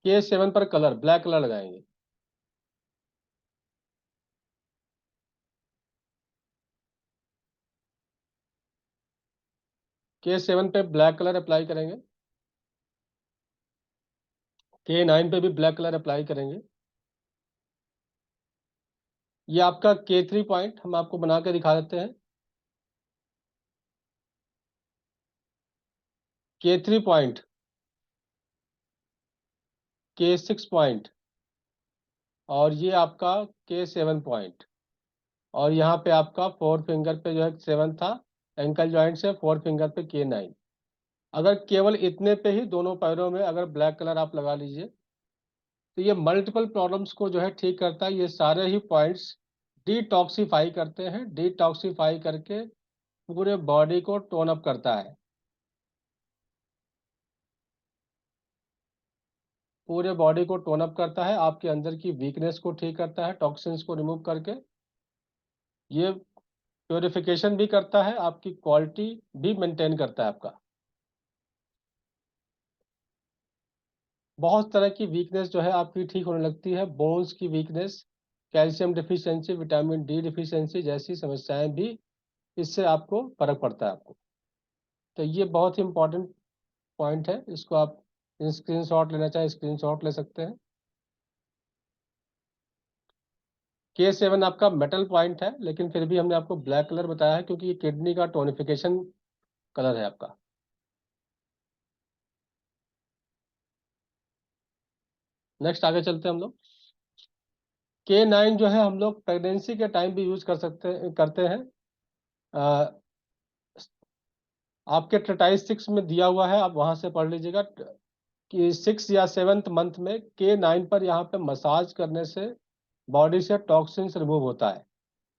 K7 पर colour black colour लगाएंगे। K7 पे ब्लैक कलर अप्लाई करेंगे। K9 पे भी ब्लैक कलर अप्लाई करेंगे। ये आपका K3 पॉइंट हम आपको बना के दिखा देते हैं। K3 पॉइंट, K6 पॉइंट, और ये आपका K7 पॉइंट, और यहाँ पे आपका फोर फिंगर पे जो है 7 था, एंकल जॉइंट से फोर फिंगर पे K9। अगर केवल इतने पे ही दोनों पैरों में अगर ब्लैक कलर आप लगा लीजिए तो ये मल्टीपल प्रॉब्लम्स को जो है ठीक करता है। ये सारे ही पॉइंट्स डिटॉक्सिफाई करते हैं, डिटॉक्सिफाई करके पूरे बॉडी को टोन अप करता है, पूरे बॉडी को टोन अप करता है, आपके अंदर की वीकनेस को ठीक करता है, टॉक्सिन्स को रिमूव करके। ये प्योरिफिकेशन भी करता है, आपकी क्वालिटी भी मेंटेन करता है आपका। बहुत तरह की वीकनेस जो है आपकी ठीक होने लगती है, बोन्स की weakness, calcium deficiency, vitamin D deficiency जैसी समस्याएं भी इससे आपको फर्क पड़ता है आपको। तो ये बहुत ही इंपॉर्टेंट पॉइंट है, इसको आप स्क्रीन शॉट लेना चाहे स्क्रीन शॉट ले सकते हैं। K7 आपका मेटल पॉइंट है, लेकिन फिर भी हमने आपको ब्लैक कलर बताया है क्योंकि ये किडनी का टोनिफिकेशन कलर है आपका। नेक्स्ट आगे चलते हैं हम लोग। K9 जो है हम लोग प्रेगनेंसी के टाइम भी यूज कर सकते करते हैं। अ, आपके ट्रेटाइज 6 में दिया हुआ है, आप वहां से पढ़ लीजिएगा कि 6 या 7th मंथ में K9 पर यहाँ पे मसाज करने से बॉडी से टॉक्सिन्स रिमूव होता है,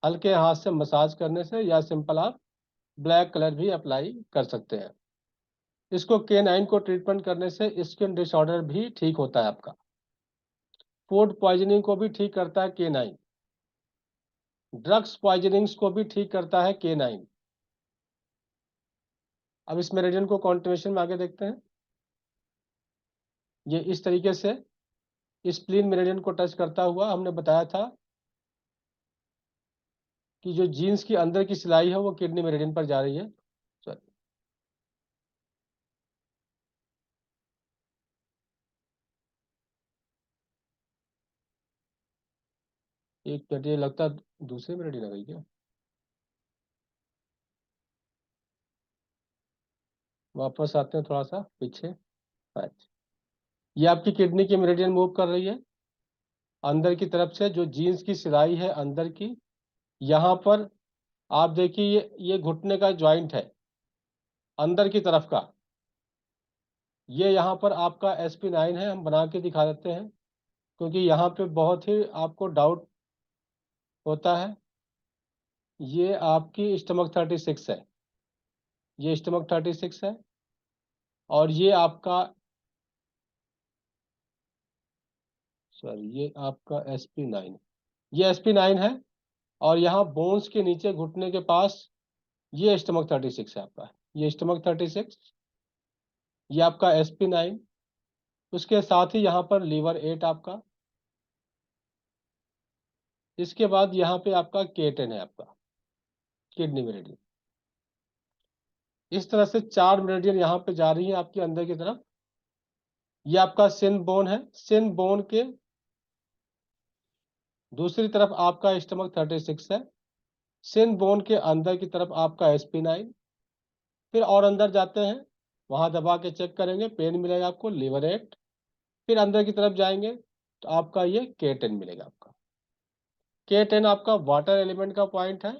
हल्के हाथ से मसाज करने से, या सिंपल आप ब्लैक कलर भी अप्लाई कर सकते हैं। इसको K9 को ट्रीटमेंट करने से स्किन डिसऑर्डर भी ठीक होता है आपका। फूड पॉइजनिंग को भी ठीक करता है K9। ड्रग्स पॉइजनिंग्स को भी ठीक करता है K9। अब इस मेरिडियन को कॉन्टिन्यूएशन में आगे देखते हैं। ये इस तरीके से स्प्लीन मेरिडियन को टच करता हुआ, हमने बताया था कि जो जीन्स की अंदर की सिलाई है वो किडनी मेरिडियन पर जा रही है। सॉरी, एक मिनट, ये लगता है दूसरे मेरिडियन आ गई क्या? वापस आते हैं थोड़ा सा पीछे। अच्छा, ये आपकी किडनी की मेरिडियन मूव कर रही है अंदर की तरफ से, जो जीन्स की सिलाई है अंदर की, यहाँ पर आप देखिए ये घुटने का जॉइंट है अंदर की तरफ का। ये यहाँ पर आपका SP9 है, हम बना के दिखा देते हैं क्योंकि यहाँ पे बहुत ही आपको डाउट होता है। ये आपकी स्टमक 36 है, ये स्टमक 36 है, और ये आपका, सॉरी, ये आपका SP9, ये SP9 है। और यहाँ बोन्स के नीचे घुटने के पास ये स्टमक 36 है आपका, ये स्टमक 36, ये आपका SP9। उसके साथ ही यहाँ पर लीवर 8 आपका। इसके बाद यहाँ पे आपका K10 है आपका, किडनी मेरिडियन। इस तरह से 4 मेरिडियन यहाँ पे जा रही है आपके अंदर की तरफ। ये आपका सिन बोन है, सिन बोन के दूसरी तरफ आपका स्टमक 36 है, सिन बोन के अंदर की तरफ आपका SP9। फिर और अंदर जाते हैं, वहां दबा के चेक करेंगे, पेन मिलेगा आपको लीवर 8। फिर अंदर की तरफ जाएंगे तो आपका ये K10 मिलेगा आपका। K10 आपका वाटर एलिमेंट का पॉइंट है।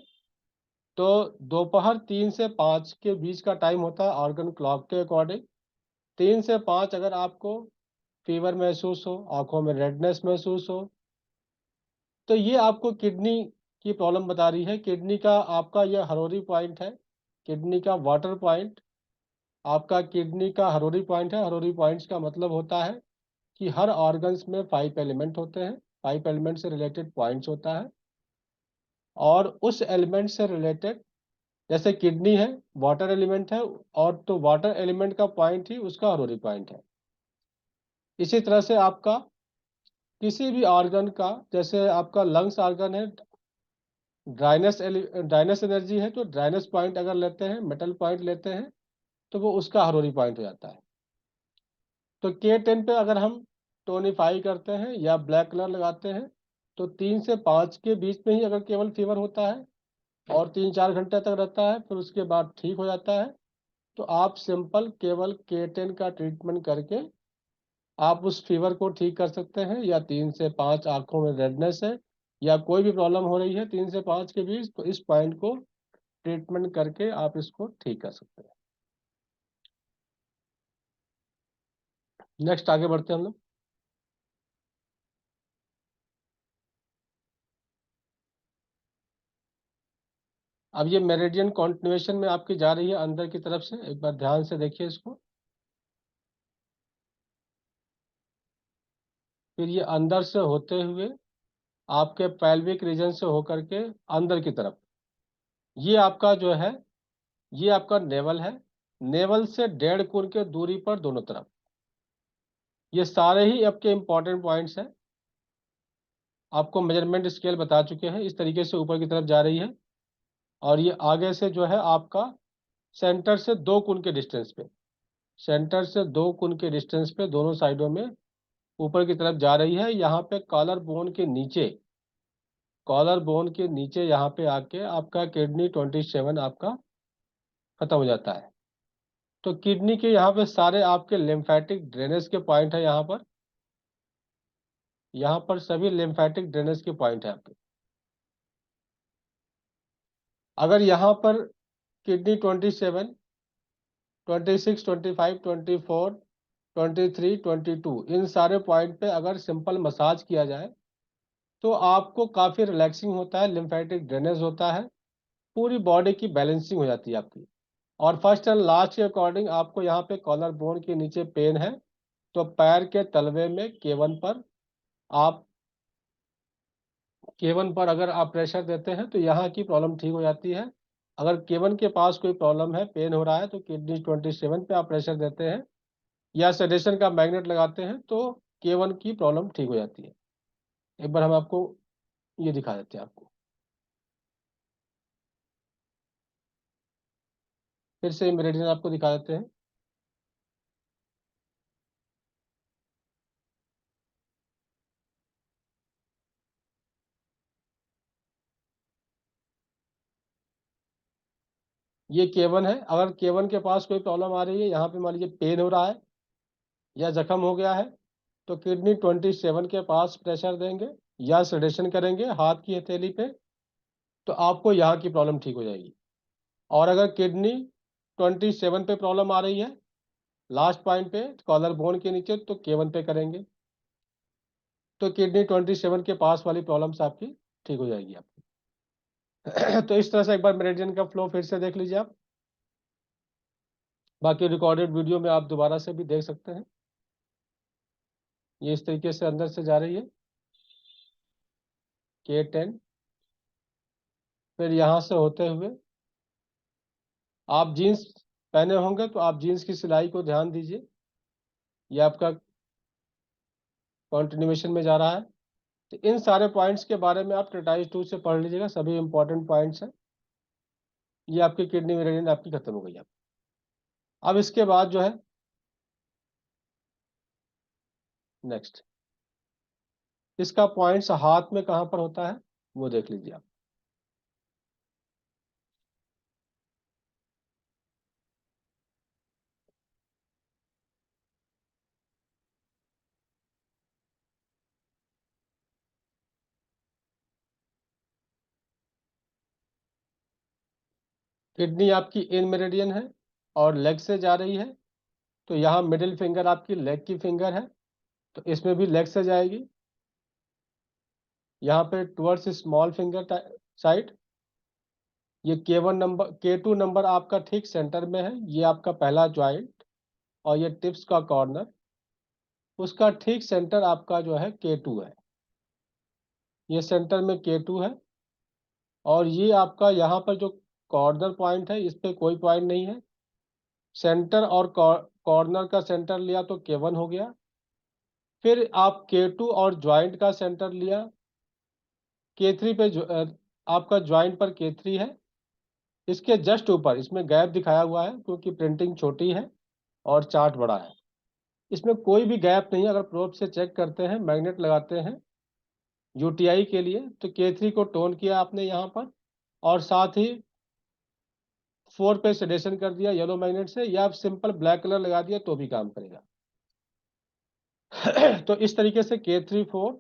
तो दोपहर 3 से 5 के बीच का टाइम होता है ऑर्गन क्लॉक के अकॉर्डिंग। 3 से 5 अगर आपको फीवर महसूस हो, आंखों में रेडनेस महसूस हो, तो ये आपको किडनी की प्रॉब्लम बता रही है। किडनी का आपका ये हरोरी पॉइंट है, किडनी का वाटर पॉइंट आपका किडनी का हरोरी पॉइंट है। हरोरी पॉइंट्स का मतलब होता है कि हर ऑर्गन्स में 5 एलिमेंट होते हैं, 5 एलिमेंट से रिलेटेड पॉइंट्स होता है, और उस एलिमेंट से रिलेटेड, जैसे किडनी है वाटर एलिमेंट है, और तो वाटर एलिमेंट का पॉइंट ही उसका हरोरी पॉइंट है। इसी तरह से आपका किसी भी ऑर्गन का, जैसे आपका लंग्स ऑर्गन है, ड्राइनेस एनर्जी है, तो ड्राइनेस पॉइंट अगर लेते हैं, मेटल पॉइंट लेते हैं, तो वो उसका हरोरी पॉइंट हो जाता है। तो K10 पे अगर हम टोनिफाई करते हैं या ब्लैक कलर लगाते हैं, तो 3 से 5 के बीच में ही अगर केवल फीवर होता है और 3-4 घंटे तक रहता है, फिर उसके बाद ठीक हो जाता है, तो आप सिंपल केवल K10 का ट्रीटमेंट करके आप उस फीवर को ठीक कर सकते हैं। या 3 से 5 आंखों में रेडनेस है या कोई भी प्रॉब्लम हो रही है 3 से 5 के बीच, तो इस पॉइंट को ट्रीटमेंट करके आप इसको ठीक कर सकते हैं। नेक्स्ट आगे बढ़ते हैं हम लोग। अब ये मेरिडियन कॉन्टिन्यूएशन में आपकी जा रही है अंदर की तरफ से, एक बार ध्यान से देखिए इसको। फिर ये अंदर से होते हुए आपके पैल्विक रीजन से होकर के अंदर की तरफ, ये आपका जो है, ये आपका नेवल है। नेवल से 1.5 कोण के दूरी पर दोनों तरफ, ये सारे ही आपके इंपॉर्टेंट पॉइंट्स हैं। आपको मेजरमेंट स्केल बता चुके हैं, इस तरीके से ऊपर की तरफ जा रही है। और ये आगे से जो है आपका सेंटर से 2 कोण के डिस्टेंस पे, सेंटर से 2 कोण के डिस्टेंस पे दोनों साइडों में ऊपर की तरफ जा रही है। यहाँ पे कॉलर बोन के नीचे, कॉलर बोन के नीचे यहाँ पे आके आपका किडनी 27 आपका खत्म हो जाता है। तो किडनी के यहाँ पे सारे आपके लिम्फेटिक ड्रेनेज के पॉइंट है। यहाँ पर सभी लिम्फेटिक ड्रेनेज के पॉइंट है आपके। अगर यहाँ पर किडनी 27, 26, 25, 24, 23, 22 इन सारे पॉइंट पे अगर सिंपल मसाज किया जाए, तो आपको काफ़ी रिलैक्सिंग होता है, लिम्फेटिक ड्रेनेज होता है, पूरी बॉडी की बैलेंसिंग हो जाती है आपकी। और फर्स्ट एंड लास्ट के अकॉर्डिंग आपको यहाँ पे कॉलर बोन के नीचे पेन है, तो पैर के तलवे में आप केवन पर अगर आप प्रेशर देते हैं तो यहाँ की प्रॉब्लम ठीक हो जाती है। अगर केवन के पास कोई प्रॉब्लम है, पेन हो रहा है, तो किडनी 27 पे आप प्रेशर देते हैं या सेडेशन का मैग्नेट लगाते हैं, तो केवन की प्रॉब्लम ठीक हो जाती है। एक बार हम आपको ये दिखा देते हैं आपको, फिर से मेरिडियन आपको दिखा देते हैं। ये केवन है। अगर केवन के पास कोई प्रॉब्लम आ रही है, यहाँ पे मान लीजिए पेन हो रहा है या जख्म हो गया है, तो किडनी 27 के पास प्रेशर देंगे या सेडेशन करेंगे हाथ की हथेली पे, तो आपको यहाँ की प्रॉब्लम ठीक हो जाएगी। और अगर किडनी 27 पे प्रॉब्लम आ रही है, लास्ट पॉइंट पे कॉलर बोन के नीचे, तो केवन पे करेंगे, तो किडनी 27 के पास वाली प्रॉब्लम्स आपकी ठीक हो जाएगी आपकी। तो इस तरह से एक बार मेरिडियन का फ्लो फिर से देख लीजिए आप। बाकी रिकॉर्डेड वीडियो में आप दोबारा से भी देख सकते हैं। ये इस तरीके से अंदर से जा रही है K10। फिर यहाँ से होते हुए आप जीन्स पहने होंगे, तो आप जीन्स की सिलाई को ध्यान दीजिए, ये आपका कॉन्टिन्यूएशन में जा रहा है। तो इन सारे पॉइंट्स के बारे में आप ट्रेटाइज 2 से पढ़ लीजिएगा, सभी इंपॉर्टेंट पॉइंट्स हैं। ये आपकी किडनी मेरिडियन आपकी खत्म हो गई। अब इसके बाद जो है नेक्स्ट, इसका पॉइंट्स हाथ में कहाँ पर होता है वो देख लीजिए आप। किडनी आपकी इन मेरिडियन है और लेग से जा रही है, तो यहाँ मिडिल फिंगर आपकी लेग की फिंगर है, तो इसमें भी लेग से जाएगी। यहाँ पे टुवर्ड्स स्मॉल फिंगर साइड, ये K2 नंबर आपका ठीक सेंटर में है, ये आपका पहला ज्वाइंट। और ये टिप्स का कॉर्नर, उसका ठीक सेंटर आपका जो है K2 है, ये सेंटर में K2 है। और ये आपका यहाँ पर जो कॉर्नर पॉइंट है, इस पे कोई पॉइंट नहीं है। सेंटर और कॉर्नर का सेंटर लिया तो K1 हो गया, फिर आप K2 और ज्वाइंट का सेंटर लिया, K3 पे आपका ज्वाइंट पर K3 है, इसके जस्ट ऊपर इसमें गैप दिखाया हुआ है क्योंकि प्रिंटिंग छोटी है और चार्ट बड़ा है। इसमें कोई भी गैप नहीं है। अगर प्रोब से चेक करते हैं, मैग्नेट लगाते हैं यूटीआई के लिए, तो K3 को टोन किया आपने यहाँ पर, और साथ ही 4 पे सेडेशन कर दिया येलो मैग्नेट से, या आप सिंपल ब्लैक कलर लगा दिया तो भी काम करेगा। तो इस तरीके से K3 4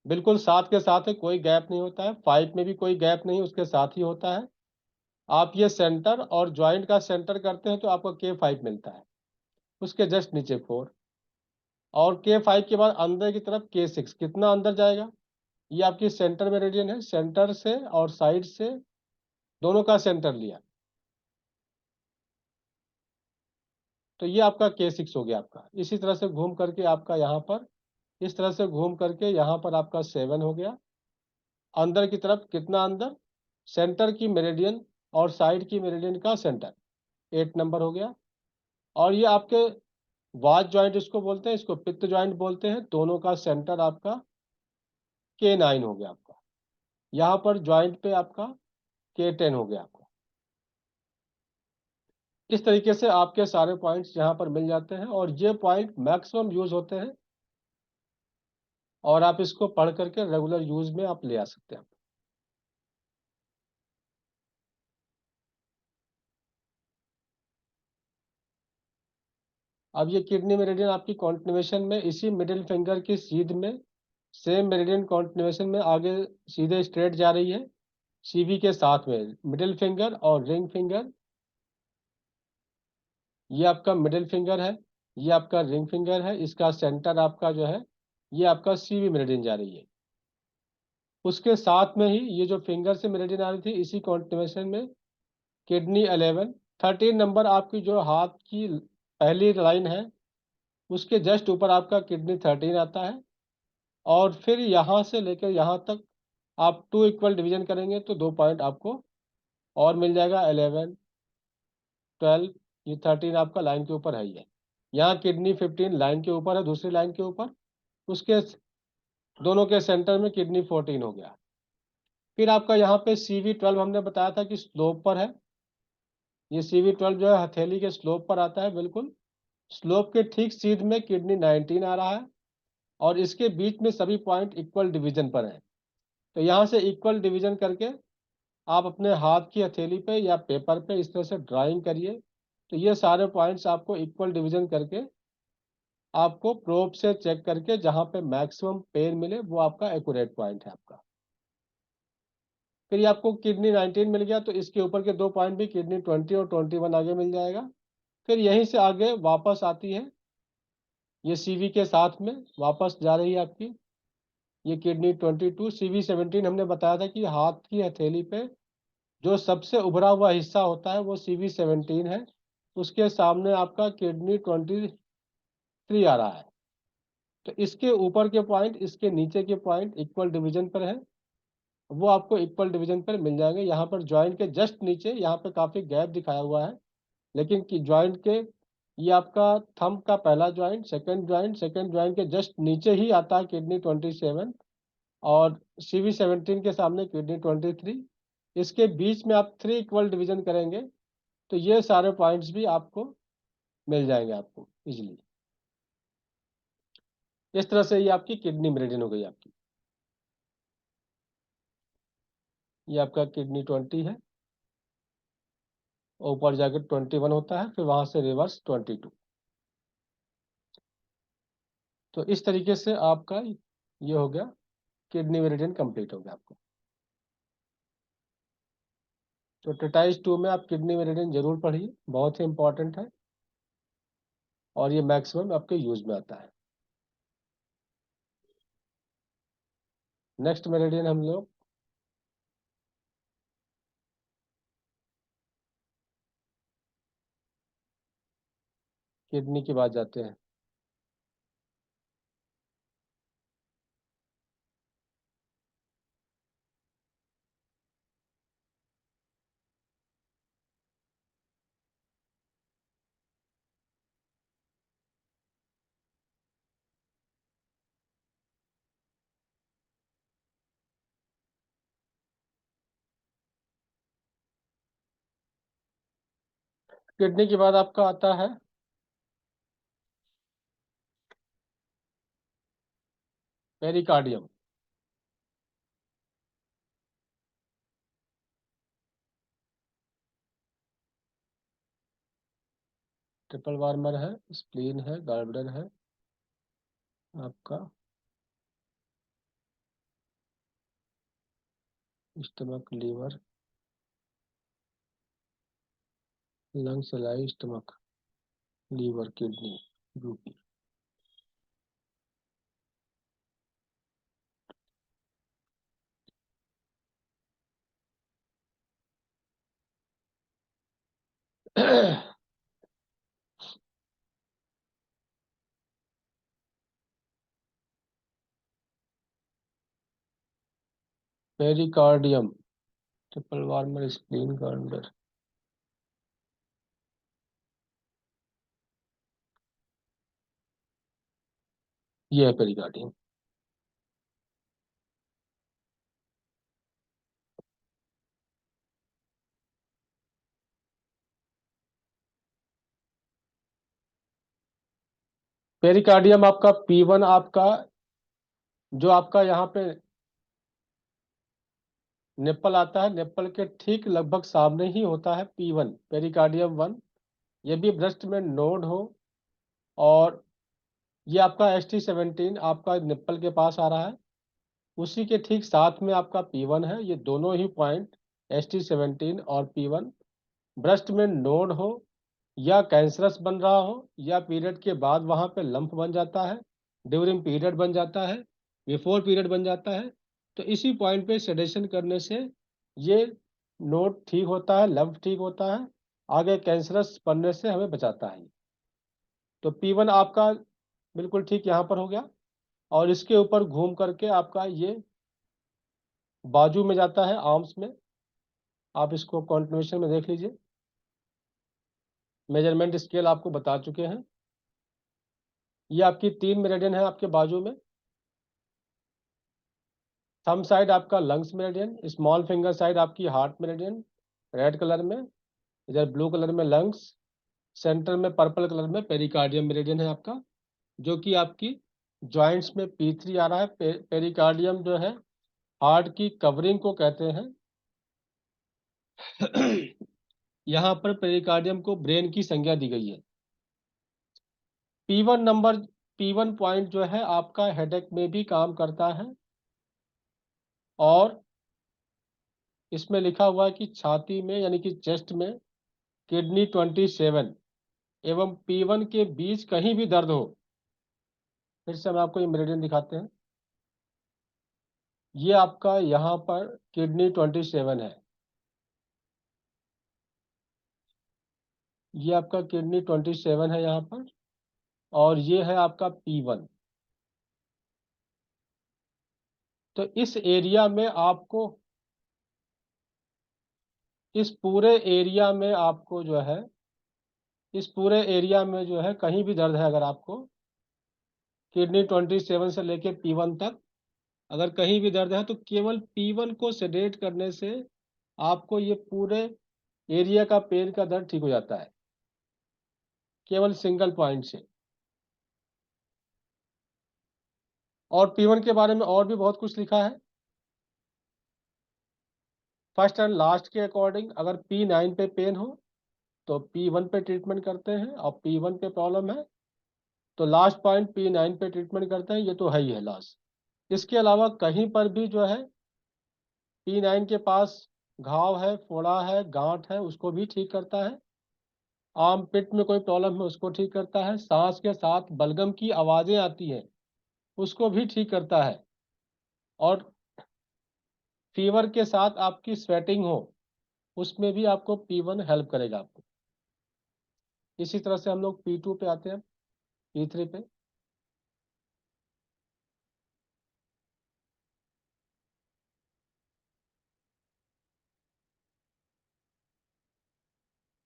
बिल्कुल साथ के साथ है, कोई गैप नहीं होता है। 5 में भी कोई गैप नहीं, उसके साथ ही होता है। आप ये सेंटर और ज्वाइंट का सेंटर करते हैं तो आपको K5 मिलता है, उसके जस्ट नीचे 4, और K5 के बाद अंदर की तरफ K6। कितना अंदर जाएगा? ये आपकी सेंटर मेरिडियन है, सेंटर से और साइड से दोनों का सेंटर लिया, तो ये आपका K6 हो गया आपका। इसी तरह से घूम करके आपका यहाँ पर, इस तरह से घूम करके यहाँ पर आपका 7 हो गया। अंदर की तरफ कितना अंदर? सेंटर की मेरिडियन और साइड की मेरिडियन का सेंटर, 8 नंबर हो गया। और ये आपके वाज ज्वाइंट इसको बोलते हैं, इसको पित्त ज्वाइंट बोलते हैं, दोनों का सेंटर आपका K9 हो गया आपका। यहाँ पर ज्वाइंट पे आपका K10 हो गया आपका। इस तरीके से आपके सारे पॉइंट्स यहाँ पर मिल जाते हैं, और ये पॉइंट मैक्सिमम यूज होते हैं, और आप इसको पढ़ करके रेगुलर यूज में आप ले आ सकते हैं। अब ये किडनी मेरिडियन आपकी कॉन्टिन्यूएशन में इसी मिडिल फिंगर की सीध में, सेम मेरिडियन कॉन्टिन्यूएशन में आगे सीधे स्ट्रेट जा रही है, सीवी के साथ में मिडिल फिंगर और रिंग फिंगर। ये आपका मिडिल फिंगर है, ये आपका रिंग फिंगर है, इसका सेंटर आपका जो है ये आपका सीवी मेरिडियन जा रही है। उसके साथ में ही ये जो फिंगर से मेरिडियन आ रही थी, इसी कॉन्टिन्यूएशन में किडनी 11, 13 नंबर आपकी जो हाथ की पहली लाइन है, उसके जस्ट ऊपर आपका किडनी 13 आता है। और फिर यहाँ से लेकर यहाँ तक आप 2 इक्वल डिवीजन करेंगे तो 2 पॉइंट आपको और मिल जाएगा, 11, 12, ये 13 आपका लाइन के ऊपर है ही है। यहाँ किडनी 15 लाइन के ऊपर है, दूसरी लाइन के ऊपर, उसके दोनों के सेंटर में किडनी 14 हो गया। फिर आपका यहाँ पे CV12 हमने बताया था कि स्लोप पर है। ये CV12 जो है हथेली के स्लोप पर आता है, बिल्कुल स्लोप के ठीक सीध में किडनी 19 आ रहा है, और इसके बीच में सभी पॉइंट इक्वल डिवीजन पर हैं। तो यहाँ से इक्वल डिवीजन करके आप अपने हाथ की हथेली पे या पेपर पे इस तरह से ड्राइंग करिए, तो ये सारे पॉइंट्स आपको इक्वल डिवीजन करके आपको प्रोब से चेक करके जहाँ पे मैक्सिमम पेन मिले वो आपका एक्यूरेट पॉइंट है आपका। फिर ये आपको किडनी 19 मिल गया, तो इसके ऊपर के 2 पॉइंट भी किडनी 20 और 21 आगे मिल जाएगा। फिर यहीं से आगे वापस आती है, ये CV के साथ में वापस जा रही है आपकी ये किडनी 22। CV17 हमने बताया था कि हाथ की हथेली पे जो सबसे उभरा हुआ हिस्सा होता है वो CV17 है, उसके सामने आपका किडनी 23 आ रहा है। तो इसके ऊपर के पॉइंट, इसके नीचे के पॉइंट इक्वल डिवीजन पर है, वो आपको इक्वल डिवीजन पर मिल जाएंगे। यहाँ पर ज्वाइंट के जस्ट नीचे यहाँ पे काफ़ी गैप दिखाया हुआ है, लेकिन कि ज्वाइंट के, ये आपका थंब का पहला ज्वाइंट, सेकंड ज्वाइंट के जस्ट नीचे ही आता है किडनी 27, और CV17 के सामने किडनी 23। इसके बीच में आप 3 इक्वल डिवीजन करेंगे तो ये सारे पॉइंट्स भी आपको मिल जाएंगे आपको इजीली। इस तरह से ये आपकी किडनी मेरिडियन हो गई आपकी। ये आपका किडनी 20 है, ऊपर जाकर 21 होता है, फिर वहां से रिवर्स 22। तो इस तरीके से आपका ये हो गया, किडनी मेरिडियन कंप्लीट हो गया आपको। तो ट्रेटाइज 2 में आप किडनी मेरिडियन जरूर पढ़िए, बहुत ही इंपॉर्टेंट है, और ये मैक्सिमम आपके यूज में आता है। नेक्स्ट मेरिडियन हम लोग किडनी की बात जाते हैं। किडनी के बाद आपका आता है पेरिकार्डियम। ट्रिपल वार्मर है, स्प्लीन है, गॉलब्लैडर है आपका, स्टमक, लीवर, लंग्स, लाई, स्टमक, लीवर, किडनी, यूपी। Pericardium, triple warmer, spleen, gallbladder. ये है पेरिकार्डियम। पेरिकार्डियम आपका P1 आपका, जो आपका यहाँ पे निप्पल आता है, निप्पल के ठीक लगभग सामने ही होता है P1, पेरिकार्डियम 1। ये भी ब्रेस्ट में नोड हो, और ये आपका ST17 आपका निप्पल के पास आ रहा है, उसी के ठीक साथ में आपका P1 है। ये दोनों ही पॉइंट ST17 और P1 ब्रेस्ट में नोड हो, या कैंसरस बन रहा हो, या पीरियड के बाद वहां पे लंप बन जाता है, ड्यूरिंग पीरियड बन जाता है, बिफोर पीरियड बन जाता है, तो इसी पॉइंट पे सेडेशन करने से ये नोड ठीक होता है, लंप ठीक होता है, आगे कैंसरस बनने से हमें बचाता है। तो P1 आपका बिल्कुल ठीक यहाँ पर हो गया, और इसके ऊपर घूम करके आपका ये बाजू में जाता है, आर्म्स में। आप इसको कंटिन्यूएशन में देख लीजिए, मेजरमेंट स्केल आपको बता चुके हैं। ये आपकी 3 मेरिडियन है आपके बाजू में। थंब साइड आपका lungs meridian, small finger side आपकी हार्ट मेरिडियन रेड कलर में, इधर ब्लू कलर में लंग्स, सेंटर में पर्पल कलर में पेरिकार्डियम मेरिडियन है आपका, जो कि आपकी जॉइंट्स में P3 आ रहा है। पेरिकार्डियम जो है हार्ट की कवरिंग को कहते हैं। यहाँ पर पेरिकार्डियम को ब्रेन की संज्ञा दी गई है। P1 नंबर, P1 पॉइंट जो है आपका हेडेक में भी काम करता है, और इसमें लिखा हुआ है कि छाती में यानी कि चेस्ट में किडनी 27 एवं P1 के बीच कहीं भी दर्द हो। फिर से हम आपको ये मेरिडियन दिखाते हैं। ये आपका यहाँ पर किडनी 27 है, ये आपका किडनी 27 है यहाँ पर, और ये है आपका P1। तो इस एरिया में आपको, इस पूरे एरिया में आपको जो है, इस पूरे एरिया में जो है कहीं भी दर्द है, अगर आपको किडनी 27 से लेके P1 तक अगर कहीं भी दर्द है, तो केवल P1 को सेडेट करने से आपको ये पूरे एरिया का पेन का दर्द ठीक हो जाता है, केवल सिंगल पॉइंट से। और P1 के बारे में और भी बहुत कुछ लिखा है। फर्स्ट एंड लास्ट के अकॉर्डिंग अगर P9 पे पेन हो तो P1 पे ट्रीटमेंट करते हैं, और P1 पे प्रॉब्लम है तो लास्ट पॉइंट P9 पे ट्रीटमेंट करते हैं। ये तो है ही है लास्ट। इसके अलावा कहीं पर भी जो है P9 के पास घाव है, फोड़ा है, गांठ है, उसको भी ठीक करता है। आर्म पिट में कोई प्रॉब्लम है उसको ठीक करता है। सांस के साथ बलगम की आवाजें आती हैं उसको भी ठीक करता है। और फीवर के साथ आपकी स्वेटिंग हो उसमें भी आपको P1 हेल्प करेगा आपको। इसी तरह से हम लोग P2 पे आते हैं, P3 पे।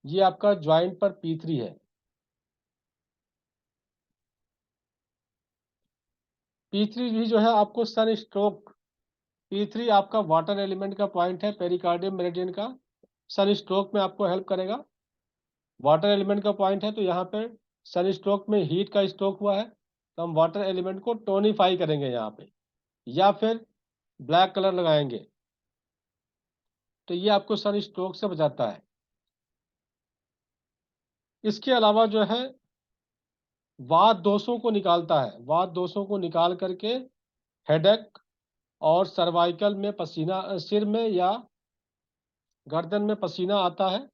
ये आपका ज्वाइंट पर P3 है। P3 भी जो है आपको सन स्ट्रोक, P3 आपका वाटर एलिमेंट का पॉइंट है पेरिकार्डियम मेरिडियन का, सन स्ट्रोक में आपको हेल्प करेगा। वाटर एलिमेंट का पॉइंट है, तो यहाँ पे सन स्ट्रोक में हीट का स्ट्रोक हुआ है, तो हम वाटर एलिमेंट को टोनिफाई करेंगे यहाँ पे, या फिर ब्लैक कलर लगाएंगे, तो ये आपको सन स्ट्रोक से बचाता है। इसके अलावा जो है वात दोषों को निकालता है, वात दोषों को निकाल करके हेडेक और सर्वाइकल में पसीना, सिर में या गर्दन में पसीना आता है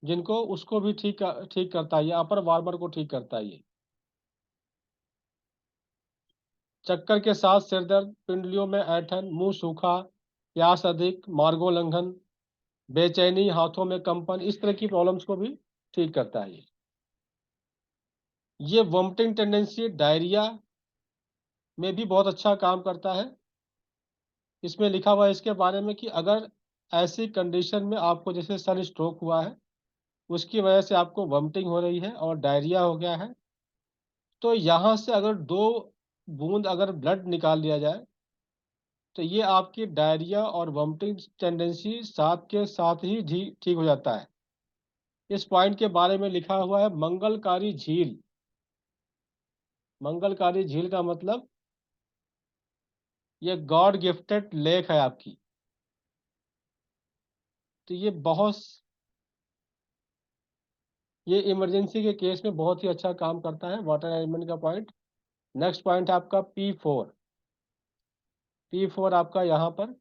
जिनको, उसको भी ठीक करता है, ये अपर वार्मर को ठीक करता है। ये चक्कर के साथ सिरदर्द, पिंडलियों में ऐंठन, मुंह सूखा, प्यास अधिक, मार्गोल्लंघन, बेचैनी, हाथों में कंपन, इस तरह की प्रॉब्लम्स को भी ठीक करता है। ये वोमिटिंग टेंडेंसी, डायरिया में भी बहुत अच्छा काम करता है। इसमें लिखा हुआ है इसके बारे में कि अगर ऐसी कंडीशन में आपको, जैसे सन स्ट्रोक हुआ है, उसकी वजह से आपको वोमिटिंग हो रही है और डायरिया हो गया है, तो यहाँ से अगर 2 बूंद अगर ब्लड निकाल लिया जाए, तो ये आपकी डायरिया और वोमिटिंग टेंडेंसी साथ के साथ ही ठीक हो जाता है। इस पॉइंट के बारे में लिखा हुआ है मंगलकारी झील। मंगलकारी झील का मतलब ये गॉड गिफ्टेड लेक है आपकी, तो ये इमरजेंसी के केस में बहुत ही अच्छा काम करता है, वाटर एलिमेंट का पॉइंट। नेक्स्ट पॉइंट है आपका P4। P4 आपका यहाँ पर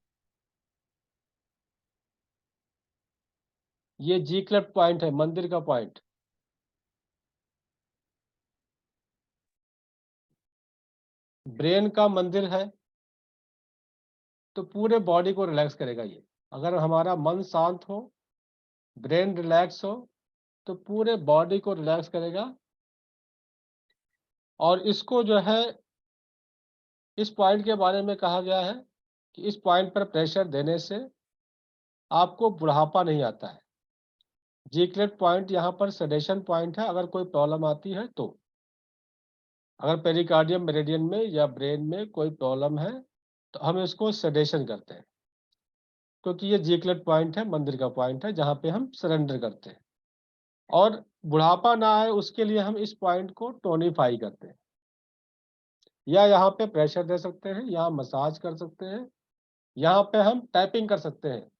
ये जी क्लेफ्ट पॉइंट है, मंदिर का पॉइंट। ब्रेन का मंदिर है, तो पूरे बॉडी को रिलैक्स करेगा ये। अगर हमारा मन शांत हो, ब्रेन रिलैक्स हो, तो पूरे बॉडी को रिलैक्स करेगा। और इसको जो है, इस पॉइंट के बारे में कहा गया है कि इस पॉइंट पर प्रेशर देने से आपको बुढ़ापा नहीं आता है। जीक्लेट पॉइंट यहाँ पर सेडेशन पॉइंट है, अगर कोई प्रॉब्लम आती है तो, अगर पेरिकार्डियम मेरिडियन में या ब्रेन में कोई प्रॉब्लम है तो हम इसको सेडेशन करते हैं, क्योंकि ये जीक्लेट पॉइंट है, मंदिर का पॉइंट है जहाँ पे हम सरेंडर करते हैं। और बुढ़ापा ना आए उसके लिए हम इस पॉइंट को टोनिफाई करते हैं, या यहाँ पे प्रेशर दे सकते हैं, यहाँ मसाज कर सकते हैं, यहाँ पे हम टैपिंग कर सकते हैं।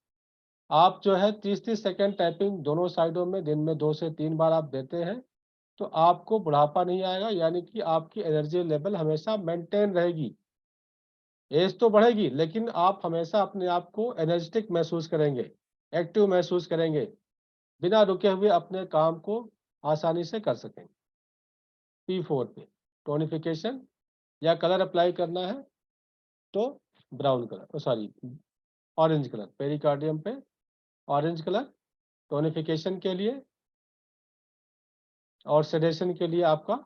आप जो है 30-30 सेकेंड टैपिंग दोनों साइडों में दिन में 2 से 3 बार आप देते हैं, तो आपको बुढ़ापा नहीं आएगा, यानी कि आपकी एनर्जी लेवल हमेशा मेंटेन रहेगी। एज तो बढ़ेगी, लेकिन आप हमेशा अपने आप को एनर्जेटिक महसूस करेंगे, एक्टिव महसूस करेंगे, बिना रुके हुए अपने काम को आसानी से कर सकेंगे। P4 पे टोनिफिकेशन या कलर अप्लाई करना है तो brown colour, sorry orange colour, pericardium पे ऑरेंज कलर टोनिफिकेशन के लिए, और सेडेशन के लिए आपका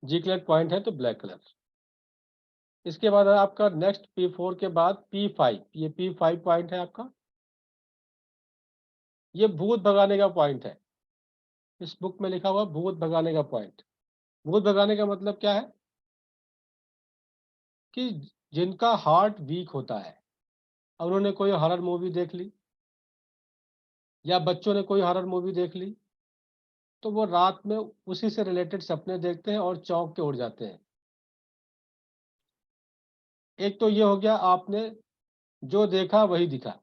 जीक्लेट पॉइंट है तो ब्लैक कलर। इसके बाद आपका नेक्स्ट P4 के बाद P5, ये P5 पॉइंट है आपका, ये भूत भगाने का पॉइंट है। इस बुक में लिखा हुआ भूत भगाने का पॉइंट। भूत भगाने का मतलब क्या है कि जिनका हार्ट वीक होता है, अब उन्होंने कोई हॉरर मूवी देख ली या बच्चों ने कोई हॉरर मूवी देख ली, तो वो रात में उसी से रिलेटेड सपने देखते हैं और चौंक के उड़ जाते हैं। एक तो ये हो गया, आपने जो देखा वही दिखा।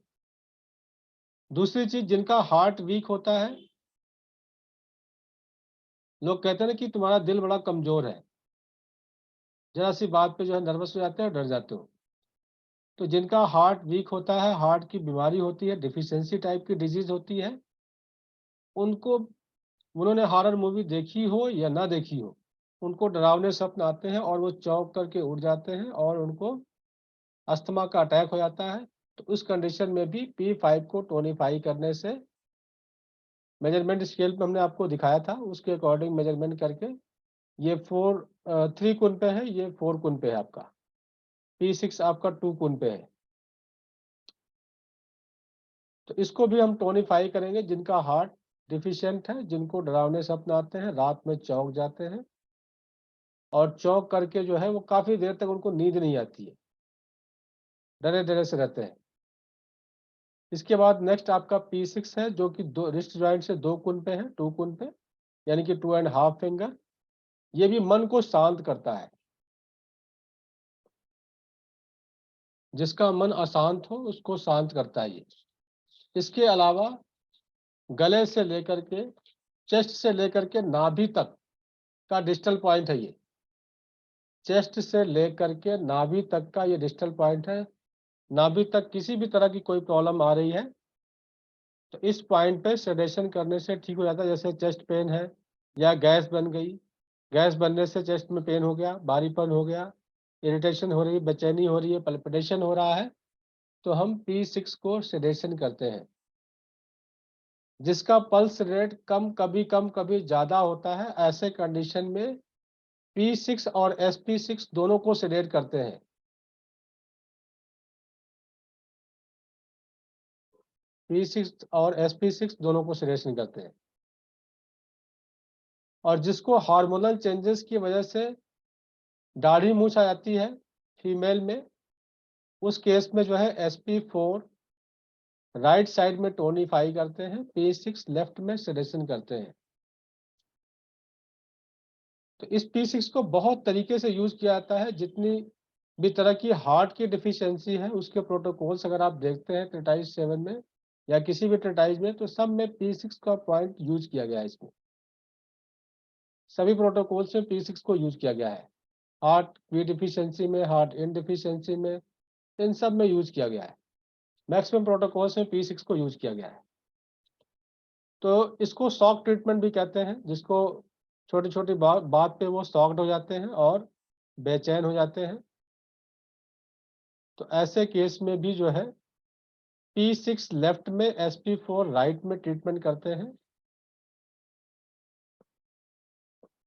दूसरी चीज, जिनका हार्ट वीक होता है, लोग कहते हैं ना कि तुम्हारा दिल बड़ा कमजोर है, जरा सी बात पे जो है नर्वस हो जाते हैं, डर जाते हो। तो जिनका हार्ट वीक होता है, हार्ट की बीमारी होती है, डिफिशियंसी टाइप की डिजीज होती है, उनको, उन्होंने हॉरर मूवी देखी हो या ना देखी हो, उनको डरावने स्वप्न आते हैं और वो चौंक करके उड़ जाते हैं और उनको अस्थमा का अटैक हो जाता है। तो उस कंडीशन में भी P5 को टोनिफाई करने से, मेजरमेंट स्केल पे हमने आपको दिखाया था, उसके अकॉर्डिंग मेजरमेंट करके, ये 3 कुन पे है, ये 4 कुन पे है आपका, P6 आपका 2 कुन पे है। तो इसको भी हम टोनिफाई करेंगे, जिनका हार्ट डिफिशियंट है, जिनको डरावने सपने आते हैं, रात में चौंक जाते हैं, और चौंक करके जो है वो काफी देर तक उनको नींद नहीं आती है, डरे डरे से रहते हैं। इसके बाद नेक्स्ट आपका P6 है, जो कि दो रिस्ट जॉइंट से 2 कुन पे है, 2 कुन पे, यानी कि 2.5 फिंगर। ये भी मन को शांत करता है। जिसका मन अशांत हो उसको शांत करता है ये। इसके अलावा गले से लेकर के, चेस्ट से लेकर के नाभि तक का डिस्टल पॉइंट है ये। चेस्ट से लेकर के नाभि तक का ये डिस्टल पॉइंट है। नाभि तक किसी भी तरह की कोई प्रॉब्लम आ रही है तो इस पॉइंट पे सेडेशन करने से ठीक हो जाता है। जैसे चेस्ट पेन है या गैस बन गई, गैस बनने से चेस्ट में पेन हो गया, भारीपन हो गया, इरिटेशन हो रही है, बेचैनी हो रही है, पल्पिटेशन हो रहा है, तो हम P6 को सेडेशन करते हैं। जिसका पल्स रेट कम कभी ज्यादा होता है, ऐसे कंडीशन में P6 और SP6 दोनों को सेडेट करते हैं। P6 और SP6 दोनों को सेडेशन करते हैं। और जिसको हार्मोनल चेंजेस की वजह से दाढ़ी मूछ आ जाती है फीमेल में, उस केस में जो है SP4 राइट साइड में टोनिफाई करते हैं, P6 लेफ्ट में सेडेशन करते हैं। तो इस P6 को बहुत तरीके से यूज किया जाता है। जितनी भी तरह की हार्ट की डिफिशियंसी है उसके प्रोटोकॉल्स अगर आप देखते हैं ट्रीटाइज 7 में या किसी भी ट्रीटाइज में, तो सब में P6 का पॉइंट यूज किया गया है। इसमें सभी प्रोटोकॉल्स में P6 को यूज किया गया है। हार्ट की डिफिशियंसी में, हार्ट इनडिफिशियंसी में, इन सब में यूज किया गया है। मैक्सिमम प्रोटोकॉल्स में P6 को यूज किया गया है। तो इसको शॉक ट्रीटमेंट भी कहते हैं, जिसको छोटी छोटी बात पे वो शॉक्ड हो जाते हैं और बेचैन हो जाते हैं। तो ऐसे केस में भी जो है P6 लेफ्ट में, SP4 राइट में ट्रीटमेंट करते हैं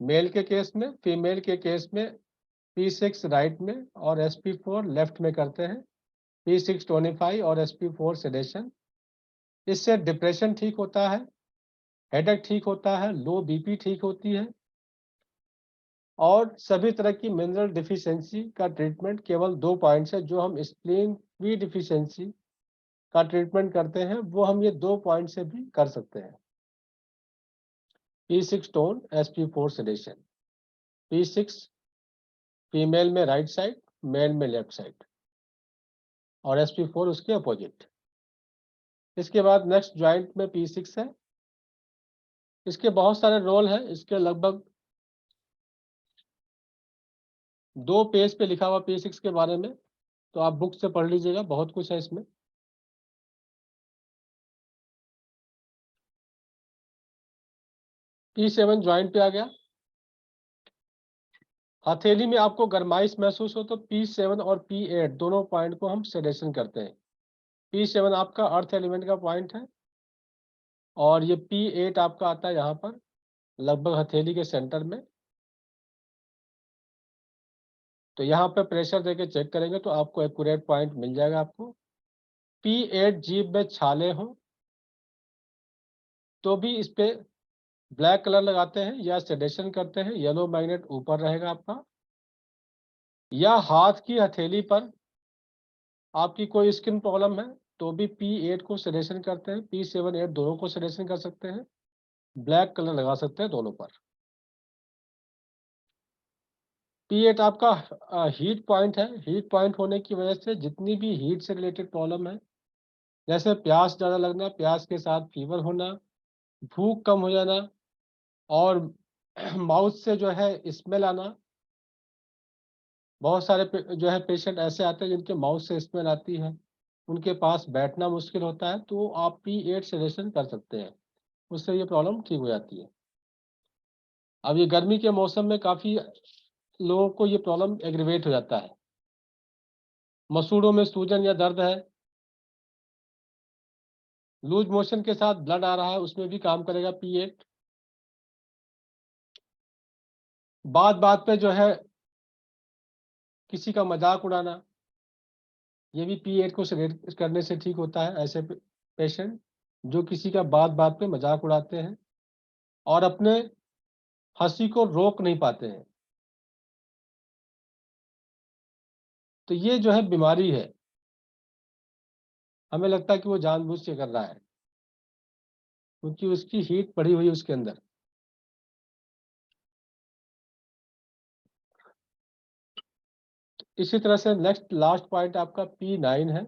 मेल के केस में। फीमेल के केस में P6 राइट में और SP4 लेफ्ट में करते हैं। P6 टोनिफाई और SP4 सेडेशन। इससे डिप्रेशन ठीक होता है, हेडेक ठीक होता है, लो BP ठीक होती है, और सभी तरह की मिनरल डिफिशियंसी का ट्रीटमेंट केवल 2 पॉइंट्स है। जो हम स्प्लीन की डिफिशियंसी का ट्रीटमेंट करते हैं वो हम ये 2 पॉइंट से भी कर सकते हैं। P6 tone, SP4 sedation. P6 female में राइट साइड, मेल में लेफ्ट साइड, और SP4 उसके अपोजिट। इसके बाद नेक्स्ट ज्वाइंट में P6 है। इसके बहुत सारे रोल हैं। इसके लगभग 2 पेज पे लिखा हुआ P6 के बारे में, तो आप बुक से पढ़ लीजिएगा, बहुत कुछ है इसमें। P7 ज्वाइंट पे आ गया। हथेली में आपको गरमाइश महसूस हो तो P7 और P8 दोनों पॉइंट को हम सेडेशन करते हैं। P7 आपका अर्थ एलिमेंट का पॉइंट है और ये P8 आपका आता है यहाँ पर लगभग हथेली के सेंटर में। तो यहाँ पे प्रेशर देके चेक करेंगे तो आपको एक्यूरेट पॉइंट मिल जाएगा आपको। P8 जीभ में छाले हो तो भी इस पे ब्लैक कलर लगाते हैं या सेडेशन करते हैं, येलो मैग्नेट ऊपर रहेगा आपका। या हाथ की हथेली पर आपकी कोई स्किन प्रॉब्लम है तो भी P8 को सेडेशन करते हैं। P7 8 दोनों को सेडेशन कर सकते हैं, ब्लैक कलर लगा सकते हैं दोनों पर। P8 आपका हीट पॉइंट है। हीट पॉइंट होने की वजह से जितनी भी हीट से रिलेटेड प्रॉब्लम है, जैसे प्यास ज़्यादा लगना, प्यास के साथ फीवर होना, भूख कम हो जाना, और माउथ से जो है स्मेल आना। बहुत सारे जो है पेशेंट ऐसे आते हैं जिनके माउथ से स्मेल आती है, उनके पास बैठना मुश्किल होता है, तो आप P8 सेडेशन कर सकते हैं, उससे ये प्रॉब्लम ठीक हो जाती है। अब ये गर्मी के मौसम में काफ़ी लोगों को ये प्रॉब्लम एग्रीवेट हो जाता है। मसूड़ों में सूजन या दर्द है, लूज मोशन के साथ ब्लड आ रहा है, उसमें भी काम करेगा P8। बात बात पे जो है किसी का मजाक उड़ाना, ये भी P8 को सेलेक्ट करने से ठीक होता है। ऐसे पेशेंट जो किसी का बात बात पे मजाक उड़ाते हैं और अपने हंसी को रोक नहीं पाते हैं, तो ये जो है बीमारी है। हमें लगता है कि वो जानबूझ के कर रहा है, क्योंकि उसकी हीट बढ़ी हुई है उसके अंदर। इसी तरह से नेक्स्ट लास्ट पॉइंट आपका P9 है।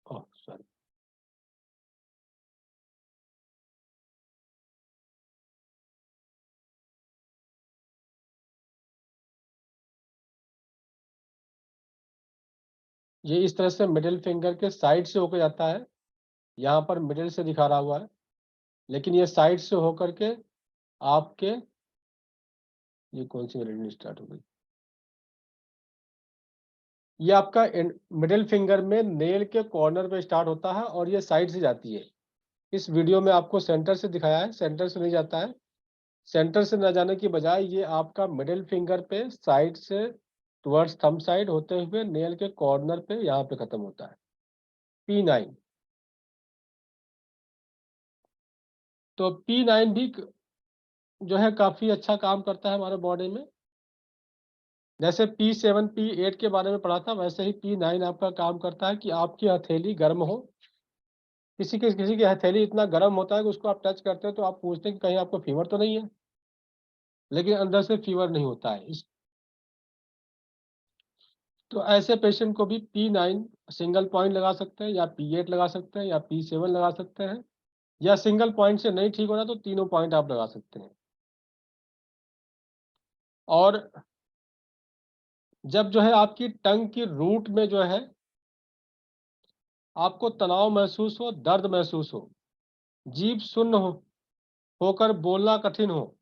ओह सॉरी, ये इस तरह से मिडिल फिंगर के साइड से होकर जाता है। यहाँ पर मिडिल से दिखा रहा हुआ है, लेकिन ये साइड से होकर के आपके, ये कौन सी रीडिंग स्टार्ट हो गई, ये आपका मिडिल फिंगर में नेल के कॉर्नर पे स्टार्ट होता है और ये साइड से जाती है। इस वीडियो में आपको सेंटर से दिखाया है, सेंटर से नहीं जाता है। सेंटर से न जाने की बजाय ये आपका मिडिल फिंगर पे साइड से टुवर्ड्स थंब साइड होते हुए नेल के कॉर्नर पे यहाँ पे खत्म होता है, P9। तो P9 भी जो है काफी अच्छा काम करता है हमारे बॉडी में। जैसे P7 P8 के बारे में पढ़ा था, वैसे ही P9 आपका काम करता है कि आपकी हथेली गर्म हो। किसी की हथेली इतना गर्म होता है कि उसको आप टच करते हो तो आप पूछते हैं कि कहीं आपको फीवर तो नहीं है, लेकिन अंदर से फीवर नहीं होता है। तो ऐसे पेशेंट को भी P9 सिंगल पॉइंट लगा सकते हैं, या P8 लगा सकते हैं, या P7 लगा सकते हैं, या सिंगल पॉइंट से नहीं ठीक हो रहा तो तीनों पॉइंट आप लगा सकते हैं। और जब जो है आपकी टंग की रूट में जो है आपको तनाव महसूस हो, दर्द महसूस हो, जीभ सुन्न होकर बोलना कठिन हो,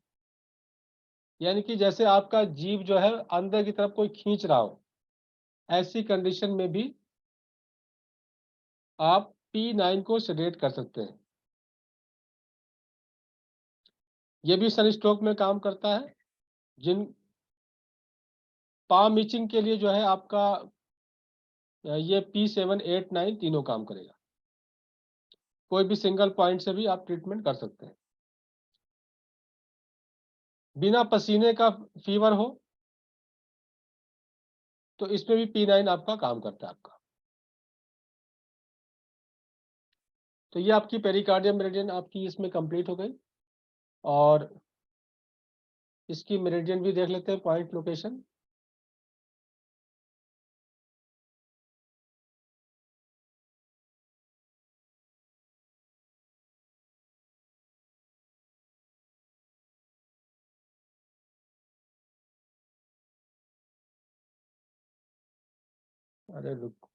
यानी कि जैसे आपका जीभ जो है अंदर की तरफ कोई खींच रहा हो, ऐसी कंडीशन में भी आप P9 को सेडेट कर सकते हैं। ये भी सन स्ट्रोक में काम करता है। जिन पाम इचिंग के लिए जो है आपका ये P7 8 9 तीनों काम करेगा। कोई भी सिंगल पॉइंट से भी आप ट्रीटमेंट कर सकते हैं। बिना पसीने का फीवर हो तो इसमें भी P9 आपका काम करता है आपका। तो ये आपकी पेरिकार्डियम मेरिडियन आपकी इसमें कंप्लीट हो गई। और इसकी मेरिडियन भी देख लेते हैं, पॉइंट लोकेशन। अरे रुक,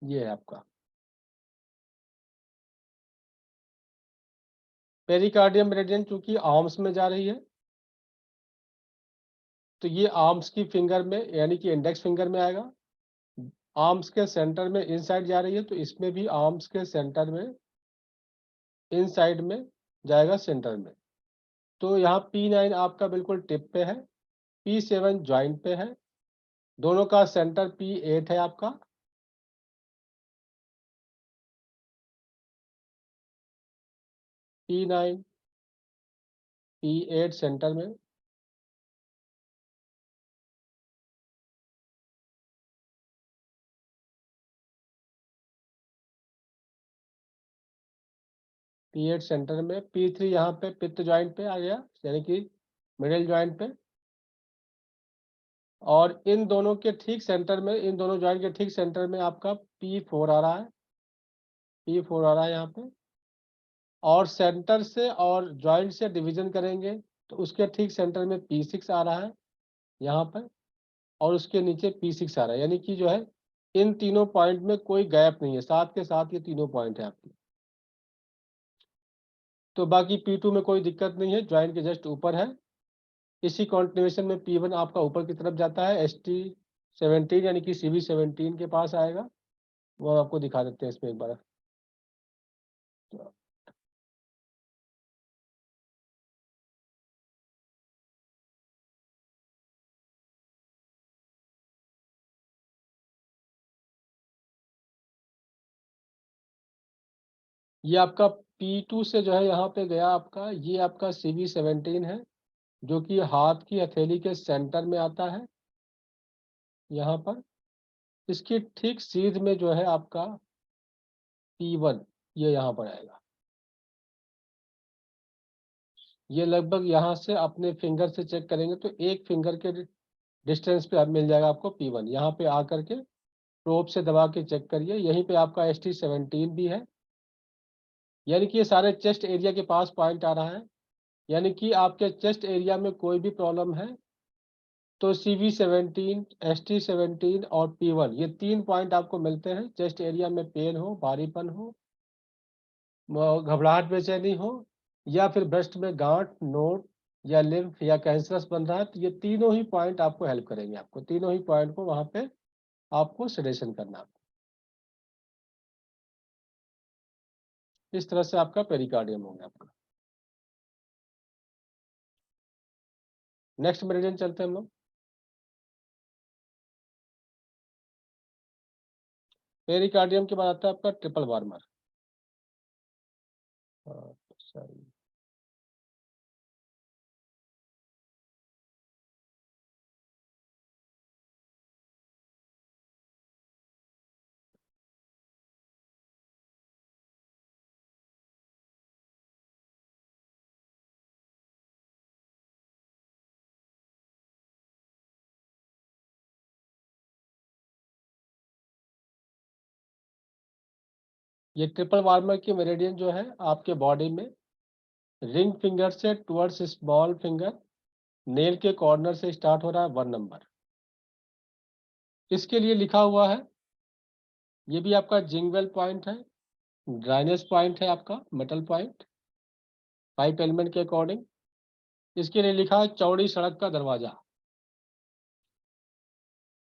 ये है आपका पेरिकार्डियम मेरिडियन। चूंकि आर्म्स में जा रही है तो ये आर्म्स की फिंगर में, यानी कि इंडेक्स फिंगर में आएगा। आर्म्स के सेंटर में इनसाइड जा रही है तो इसमें भी आर्म्स के सेंटर में इनसाइड में जाएगा, सेंटर में। तो यहाँ P9 आपका बिल्कुल टिप पे है, P7 ज्वाइंट पे है, दोनों का सेंटर P8 है आपका। P9 P8 सेंटर में, P8 सेंटर में, P3 यहाँ पे पित्त ज्वाइंट पे आ गया, यानी कि मिडिल ज्वाइंट पे। और इन दोनों के ठीक सेंटर में, इन दोनों ज्वाइंट के ठीक सेंटर में आपका P4 आ रहा है, P4 आ रहा है यहाँ पे। और सेंटर से और ज्वाइंट से डिवीजन करेंगे तो उसके ठीक सेंटर में P6 आ रहा है यहाँ पर, और उसके नीचे P6 आ रहा है, यानी कि जो है इन तीनों पॉइंट में कोई गैप नहीं है, साथ के साथ ये तीनों पॉइंट है आपकी। तो बाकी P2 में कोई दिक्कत नहीं है, ज्वाइंट के जस्ट ऊपर है। इसी कॉन्टिन्यूएशन में P1 आपका ऊपर की तरफ जाता है, ST17 यानी कि CV17 के पास आएगा। वो आपको दिखा देते हैं इसमें एक बार। ये आपका P2 से जो है यहाँ पे गया आपका, ये आपका CV17 है, जो कि हाथ की हथेली के सेंटर में आता है यहाँ पर। इसकी ठीक सीध में जो है आपका P1, ये यहाँ पर आएगा। ये लगभग यहाँ से अपने फिंगर से चेक करेंगे तो एक फिंगर के डिस्टेंस पे अब मिल जाएगा आपको P1। यहाँ पे आकर के प्रोब से दबा के चेक करिए, यहीं पे आपका ST17 भी है, यानी कि ये सारे चेस्ट एरिया के पास पॉइंट आ रहा है। यानी कि आपके चेस्ट एरिया में कोई भी प्रॉब्लम है तो CV17, ST17 और P1, ये 3 पॉइंट आपको मिलते हैं। चेस्ट एरिया में पेन हो, भारीपन हो, घबराहट, बेचैनी हो, या फिर ब्रेस्ट में गांठ, नोड या लिम्फ या कैंसरस बन रहा है, तो ये तीनों ही पॉइंट आपको हेल्प करेंगे। आपको तीनों ही पॉइंट को वहां पे आपको सेडेशन करना। इस तरह से आपका पेरिकार्डियम हो गया आपका। नेक्स्ट मेरिडियन चलते हैं हम लोग। पेरिकार्डियम के बाद आता है आपका ट्रिपल वार्मर। सही। ये ट्रिपल वार्मर की मेरिडियन जो है आपके बॉडी में रिंग फिंगर से टुवर्ड्स स्मॉल फिंगर, नेल के कॉर्नर से स्टार्ट हो रहा है 1 नंबर। इसके लिए लिखा हुआ है, ये भी आपका जिंगवेल पॉइंट है, ड्राइनेस पॉइंट है आपका, मेटल पॉइंट 5 एलिमेंट के अकॉर्डिंग। इसके लिए लिखा है चौड़ी सड़क का दरवाजा।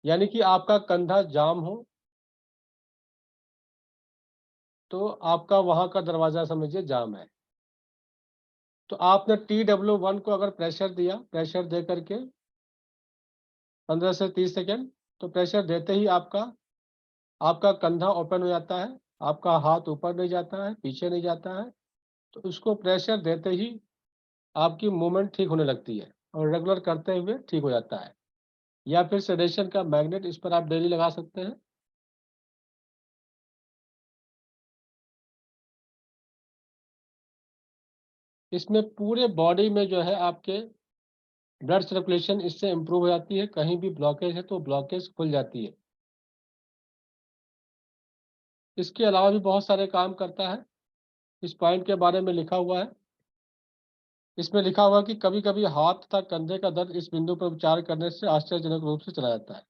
यानी कि आपका कंधा जाम हो तो आपका वहां का दरवाजा समझिए जाम है। तो आपने TW1 को अगर प्रेशर दिया, प्रेशर दे करके 15 से 30 सेकेंड, तो प्रेशर देते ही आपका आपका कंधा ओपन हो जाता है, आपका हाथ ऊपर नहीं जाता है, पीछे नहीं जाता है। तो उसको प्रेशर देते ही आपकी मूवमेंट ठीक होने लगती है और रेगुलर करते हुए ठीक हो जाता है। या फिर सेडेशन का मैग्नेट, इस पर आप डेली लगा सकते हैं। इसमें पूरे बॉडी में जो है आपके ब्लड सर्कुलेशन इससे इम्प्रूव हो जाती है। कहीं भी ब्लॉकेज है तो ब्लॉकेज खुल जाती है। इसके अलावा भी बहुत सारे काम करता है। इस पॉइंट के बारे में लिखा हुआ है। इसमें लिखा हुआ है कि कभी कभी हाथ तथा कंधे का दर्द इस बिंदु पर उपचार करने से आश्चर्यजनक रूप से चला जाता है।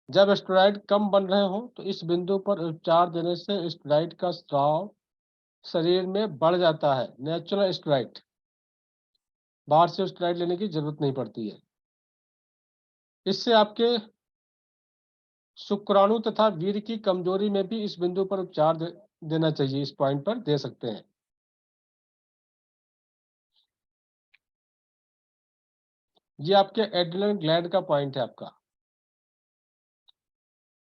जब स्टेरॉइड कम बन रहे हो तो इस बिंदु पर उपचार देने से स्टेरॉइड का स्राव शरीर में बढ़ जाता है। नेचुरल स्टेरॉइड, बाहर से स्टेरॉइड लेने की जरूरत नहीं पड़ती है। इससे आपके शुक्राणु तथा वीर्य की कमजोरी में भी इस बिंदु पर उपचार देना चाहिए। इस पॉइंट पर दे सकते हैं। ये आपके एड्रिनल ग्लैंड का पॉइंट है आपका।